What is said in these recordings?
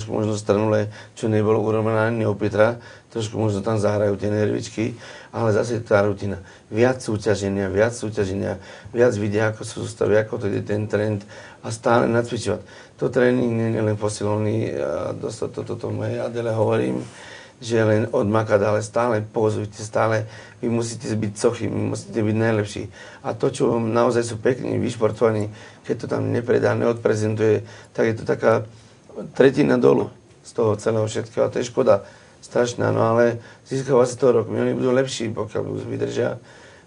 možno strnulé, čo nebolo urobené ani opitra, trošku možno tam zahrajú tie nervičky, ale zase tá rutina. Viac súťaženia, viac vidia, ako sa zostavia, ako to je ten trend a stále nacvičovať. To tréning nie je len posilovný, toto mojej Adele hovorím, že len odmakať, ale stále pozujte, stále vy musíte byť sochy, vy musíte byť najlepší. A to, čo naozaj sú pekní, vyšportovaní, keď to tam nepredá, neodprezentuje, tak je to taká tretina dolu z toho celého všetkého. A to je škoda strašná, no ale získava sa toho rok. Oni budú lepší, pokiaľ budú vydržia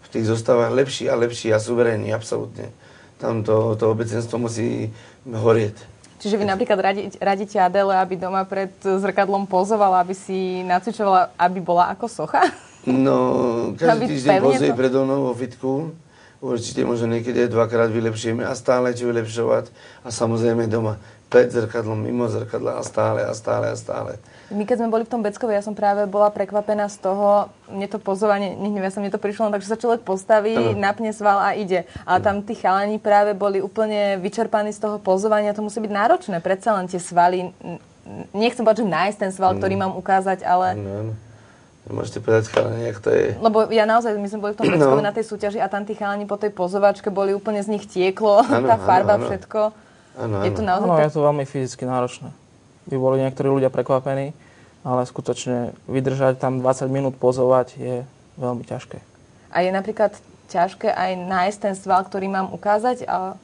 v tých zostavách lepší a suverénni, absolútne. Tam to obecenstvo musí horieť. Čiže vy napríklad radíte Adele, aby doma pred zrkadlom pozovala, aby si nacvičovala, aby bola ako socha? No, každý týždeň pozuje predo mnou vo fitku. Určite možno niekedy dvakrát vylepšujeme a stále čo vylepšovať. A samozrejme doma. Pred zrkadlom, mimo zrkadla a stále. My keď sme boli v tom Beckovi, ja som práve bola prekvapená z toho, mne to pozovanie, mne to prišlo, takže sa človek postaví, napne sval a ide. Ale tam tí chalani práve boli úplne vyčerpaní z toho pozovania, to musí byť náročné, predsa len tie svaly, nechcem povedať, že nájsť ten sval, ktorý mám ukázať, ale... Môžete povedať chalani, jak to je. Lebo ja naozaj, my sme boli v tom Beckovi na tej súťaži a tam tí chalani po tej pozovačke boli úplne z nich tieklo, tá farba, všetko. Je to naozaj je to veľmi fyzicky náročné. By boli niektorí ľudia prekvapení, ale skutočne vydržať tam 20 minút pozovať je veľmi ťažké. A je napríklad ťažké aj nájsť ten sval, ktorý mám ukázať? A...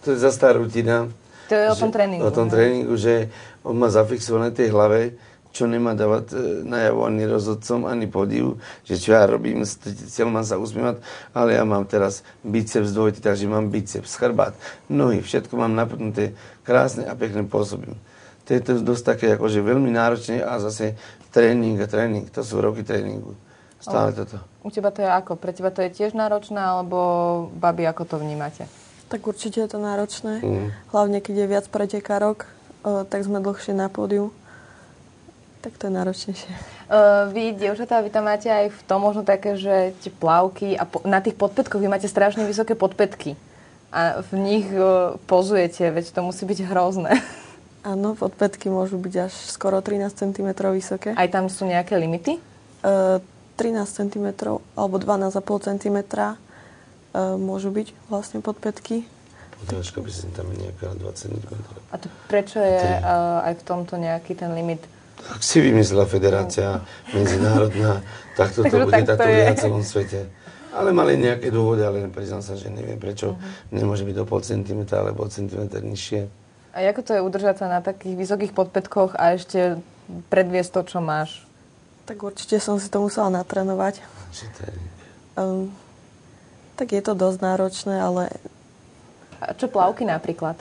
To je zase tá rutina. To je o tom tréningu. O tom tréningu, že on má zafixované tej hlave, čo nemá dávať najavo ani rozhodcom, ani podiv, že čo ja robím, cieľ mám sa usmievať, ale ja mám teraz biceps dvojitý, takže mám biceps, chrbát, nohy, všetko mám napnuté krásne a pekne pôsobím. To je to dosť také akože veľmi náročné a zase tréning, to sú roky tréningu. Stále toto. U teba to je ako? Pre teba to je tiež náročné, alebo babi, ako to vnímate? Tak určite je to náročné. Hlavne, keď je viac pretekárok, tak sme dlhšie na pódiu. Tak to je náročnejšie. Vy, dievčatá, vy tam máte aj v tom možno také, že tie plavky a na tých podpätkoch vy máte strašne vysoké podpätky. A v nich pozujete, veď to musí byť hrozné. Áno, podpätky môžu byť až skoro 13 cm vysoké. Aj tam sú nejaké limity? 13 cm alebo 12,5 cm môžu byť vlastne podpätky. Podrážka by som tam nejaká 20 cm. A to prečo je aj v tomto nejaký ten limit? Tak si vymyslela federácia medzinárodná, takto to bude takto na celom svete. Ale mali nejaké dôvody, ale priznám sa, že neviem prečo nemôže byť o pol centimetra alebo centimetr nižšie. A ako to je udržať sa na takých vysokých podpätkoch a ešte predviesť to, čo máš? Tak určite som si to musela natrénovať. Tak je to dosť náročné, ale... A čo plavky napríklad?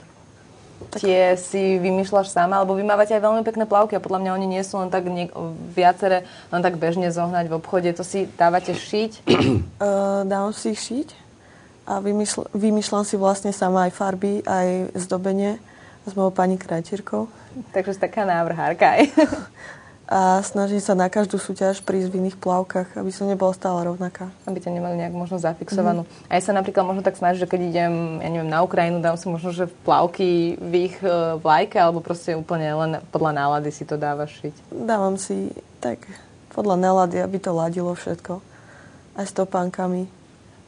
Tak... Tie si vymýšľaš sama, alebo vy mávate aj veľmi pekné plavky a podľa mňa oni nie sú len tak viaceré, len tak bežne zohnať v obchode. To si dávate šiť? Dávam si ich šiť a vymýšľam si vlastne sama aj farby, aj zdobenie s mojou pani krajčírkou. Takže si taká návrhárka aj. A snažím sa na každú súťaž prísť v iných plavkách, aby som nebola stále rovnaká. Aby ťa nemali nejak možno zafixovanú. A ja sa napríklad možno tak snažím, že keď idem, ja neviem, na Ukrajinu, dám si možno, že plavky v ich vlajke, alebo proste úplne len podľa nálady si to dávaš šiť. Dávam si tak podľa nálady, aby to ladilo všetko. Aj s topánkami.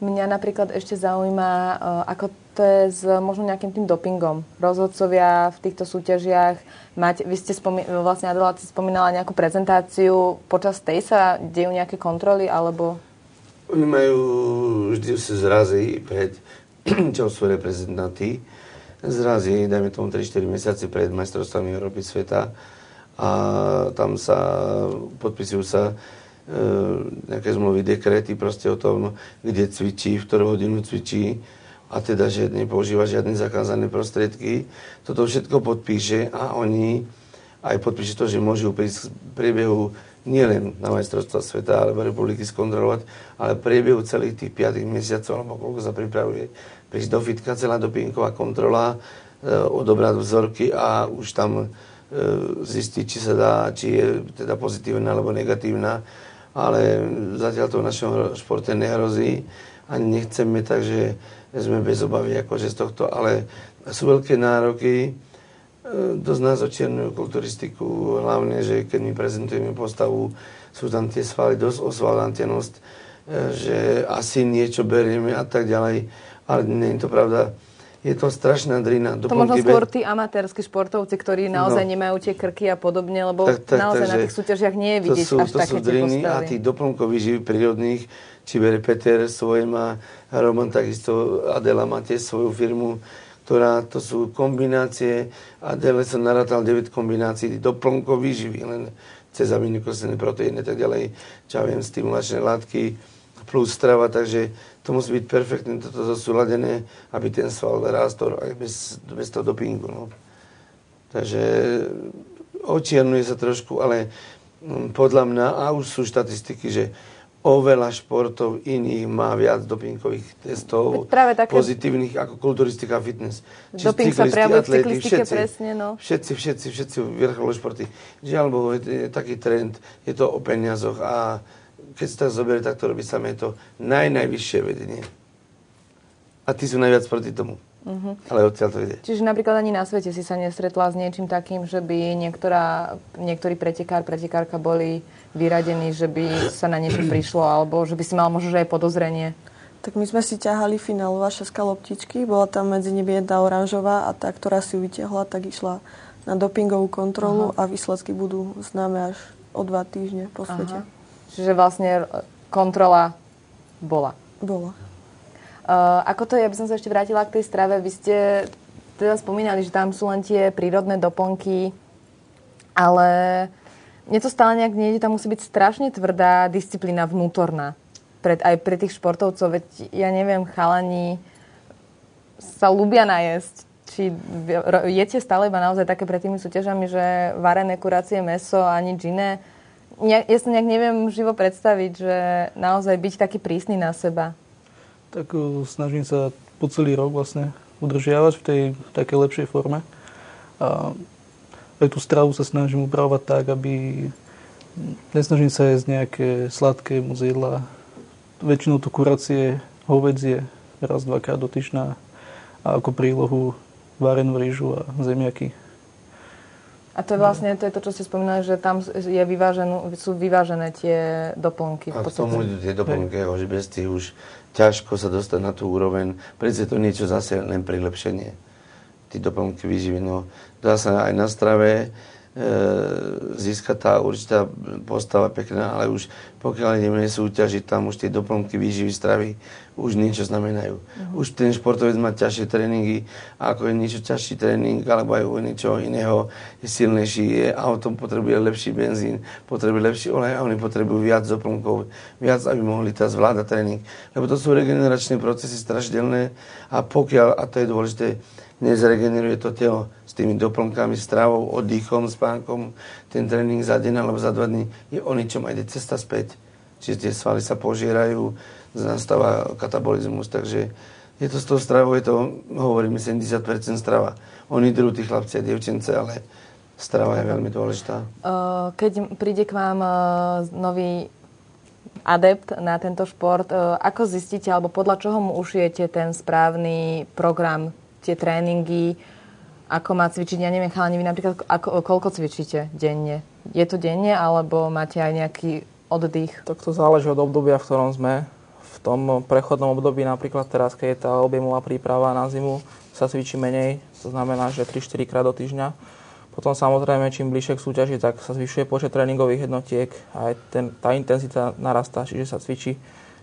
Mňa napríklad ešte zaujíma, ako to je s možno nejakým tým dopingom. Rozhodcovia v týchto súťažiach, vy ste vlastne Adela, ty spomínala nejakú prezentáciu, počas tej sa dejú nejaké kontroly, alebo... Oni majú vždy sa zrazy pred, čo sú reprezentanty, zrazy, dajme tomu 3-4 mesiace pred majstrovstvami Európy sveta a tam sa podpisujú sa nejaké zmluvy, dekrety proste o tom, kde cvičí, v ktorú hodinu cvičí a teda, že nepoužíva žiadne zakázané prostriedky. Toto všetko podpíše a oni aj podpíše to, že môžu prísť v priebehu nielen na majstrovstvá sveta alebo republiky skontrolovať, ale v priebehu celých tých 5 mesiacov, alebo koľko sa pripravuje, prísť do fitka, celá dopingová kontrola, odobrať vzorky a už tam zistiť, či sa dá, či je teda pozitívna alebo negatívna. Ale zatiaľ to v našom športe nehrozí. Ani nechceme, takže sme bez obavy akože z tohto. Ale sú veľké nároky dosť nás očierňujú kulturistiku, hlavne, že keď my prezentujeme postavu, sú tam tie svaly dosť osvaldantenosť, že asi niečo berieme a tak ďalej, ale nie je to pravda. Je to strašná drina. To možno skôr tí amatérski športovci, ktorí naozaj nemajú tie krky a podobne, lebo naozaj na tých súťažiach nie je vidieť až také tie postavy. A tých doplnkov výživy prírodných, či bere Peter svoje má, Roman takisto, Adela má tiež svoju firmu, ktorá, to sú kombinácie, Adele som narátal 9 kombinácií doplnkov výživy, len cez aminokyseliny, proteíny a tak ďalej, čo ja viem, stimulačné látky, plus strava, takže to musí byť perfektne toto zosúladené, aby ten sval rástol aj bez toho dopingu. No. Takže očiernuje sa trošku, ale podľa mňa, a už sú štatistiky, že oveľa športov iných má viac dopingových testov pozitívnych ako kulturistika a fitness. Doping sa prejavuje v cyklistike presne, no. Všetci vrcholové športy. Žiaľ Bohu, je taký trend, je to o peniazoch a keď sa tak zoberie, tak to robí samé to najvyššie vedenie. A tí sú najviac proti tomu. Uh-huh. Ale odtiaľ to ide. Čiže napríklad ani na svete si sa nestretla s niečím takým, že by niektorý pretekárka boli vyradení, že by sa na niečo prišlo, alebo že by si mal možno aj podozrenie? Tak my sme si ťahali finálová 6 loptičky, bola tam medzi nimi jedna oranžová a tá, ktorá si ju vytiahla, tak išla na dopingovú kontrolu. Aha. A výsledky budú známe až o 2 týždne po svete. Aha. Čiže vlastne kontrola bola. Bola. Ako to je, aby som sa ešte vrátila k tej strave, vy ste teda spomínali, že tam sú len tie prírodné doplnky, ale mne to stále nejak nejde, tam musí byť strašne tvrdá disciplína vnútorná. Aj pre tých športovcov, veď ja neviem, chalani sa ľúbia najesť. Či jete stále iba naozaj také pred tými súťažami, že varené kurácie mäso a nič iné. Ja si nejak neviem živo predstaviť, že naozaj byť taký prísny na seba. Tak snažím sa po celý rok vlastne udržiavať v tej takej lepšej forme. A aj tú stravu sa snažím upravovať tak, aby nesnažím sa jesť nejaké sladké moc jedla. Väčšinou to kuracie hovädzie raz, 2-krát do týždňa a ako prílohu varenú rýžu a zemiaky. A to je vlastne to, čo ste spomínali, že tam sú vyvážené tie doplnky. A k tomu idú tie doplnky, že bez tých už ťažko sa dostať na tú úroveň. Prečo to niečo zase len prilepšenie. Tí doplnky výživy. No, dá sa aj na strave získať tá určitá postava pekná, ale už pokiaľ ideme súťažiť, tam už tie doplnky výživy stravy už niečo znamenajú. Uh-huh. Už ten športovec má ťažšie tréningy, a ako je niečo ťažší tréning, alebo aj u niečo iného je silnejší, auto potrebuje lepší benzín, potrebuje lepší olej a oni potrebujú viac doplnkov, viac, aby mohli tá zvládať tréning. Lebo to sú regeneračné procesy strašidelné a pokiaľ, a to je dôležité, nezregeneruje to telo s tými doplnkami, stravou, oddychom, spánkom, ten tréning za deň alebo za 2 dní je o ničom, aj cesta späť. Čiže tie svaly sa požierajú, nastáva katabolizmus, takže je to s tou stravou, je to, hovoríme, 70% strava. Oni drú, tí chlapci a dievčence, ale strava je veľmi dôležitá. Keď príde k vám nový adept na tento šport, ako zistíte, alebo podľa čoho mu ušijete ten správny program, tie tréningy, ako má cvičiť? Ja neviem, chalani, vy napríklad koľko cvičíte denne? Je to denne, alebo máte aj nejaký oddych? Tak to záleží od obdobia, v ktorom sme. V tom prechodnom období, napríklad teraz, keď je tá objemová príprava na zimu, sa cvičí menej, to znamená, že 3-4 krát do týždňa. Potom samozrejme, čím bližšie k súťaži, tak sa zvyšuje počet tréningových jednotiek a aj tá intenzita narastá, čiže sa cvičí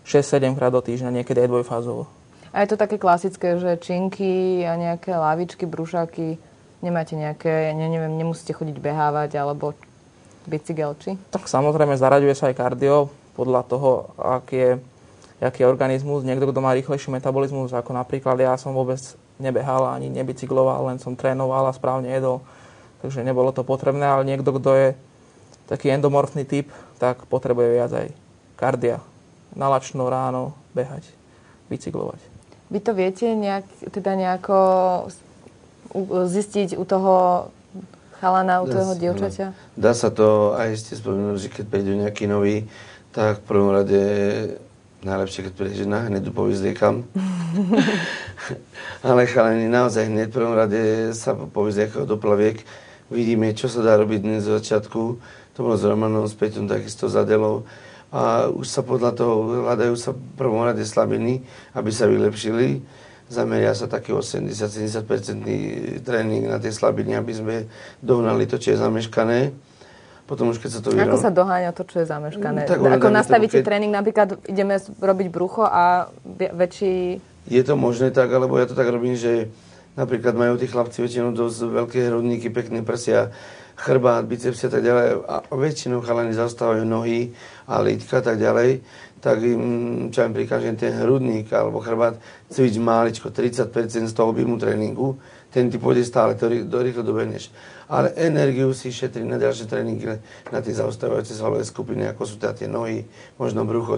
6-7 krát do týždňa, niekedy aj dvojfázovo. A je to také klasické, že činky a nejaké lavičky, brúšaky, nemáte nejaké, neviem, nemusíte chodiť behávať alebo bicykel, či? Tak samozrejme zaraďuje sa aj kardio podľa toho, aký je organizmus. Niekto, kto má rýchlejší metabolizmus, ako napríklad ja som vôbec nebehal ani nebicykloval, len som trénoval a správne jedol. Takže nebolo to potrebné, ale niekto, kto je taký endomorfný typ, tak potrebuje viac aj kardia. Nalačno ráno behať, bicyklovať. Vy to viete nejako zistiť u toho chalana, u toho dievčaťa? Dá sa to, aj ste spomenuli, že keď príde nejaký nový, tak v prvom rade Najlepšie, keď príde žena, hneď tu povyzliekam. Ale chalani, naozaj hneď v prvom rade sa povyzliekajú do plaviek. Vidíme, čo sa dá robiť dnes z začiatku. To bolo s Romanom, s Peťom, takisto s Adelou. A už sa podľa toho hľadajú sa v prvom rade slabiny, aby sa vylepšili. Zameria sa taký 80-70% tréning na tie slabiny, aby sme dohnali to, čo je zameškané. Potom už keď sa to Ako sa doháňa to, čo je zameškané? Tak ako nastavíte tréning, napríklad ideme robiť brucho a väčší... Je to možné tak, alebo ja to tak robím, že napríklad majú tí chlapci väčšinou dosť veľké hrudníky, pekné prsia, chrbát, bicepsy a tak ďalej. A väčšinou chalani zastávajú nohy a lítka a tak ďalej. Tak im, čo im prikážem, ten hrudník alebo chrbát cvič máličko, 30% z toho objemu tréningu. Ten ty pôjde stále, to rýchlo dobehneš. Ale energiu si šetrí na ďalšie tréningy, na tie zaostávajúce svalové skupiny, ako sú teda tie nohy, možno brucho,